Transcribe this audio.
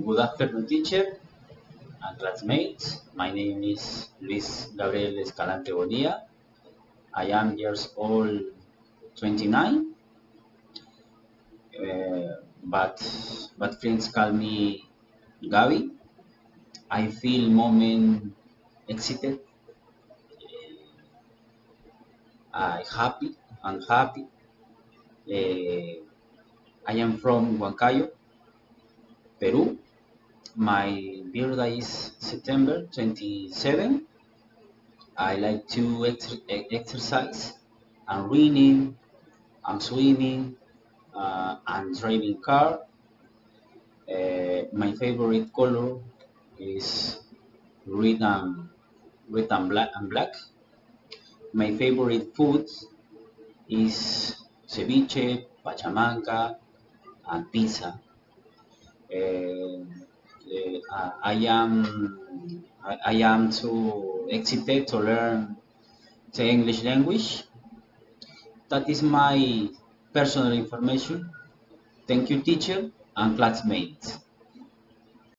Good afternoon, teacher and classmates. My name is Luis Gabriel Escalante Bonilla. I am years old, 29, but friends call me Gabi. I feel moment excited, I happy, and happy. Uh, I am from Huancayo, Peru. My birthday is September 27. I like to exercise and reading and swimming and driving car. My favorite color is red and black. My favorite food is ceviche, pachamanca, and pizza. I am too excited to learn the English language. That is my personal information. Thank you, teacher and classmates.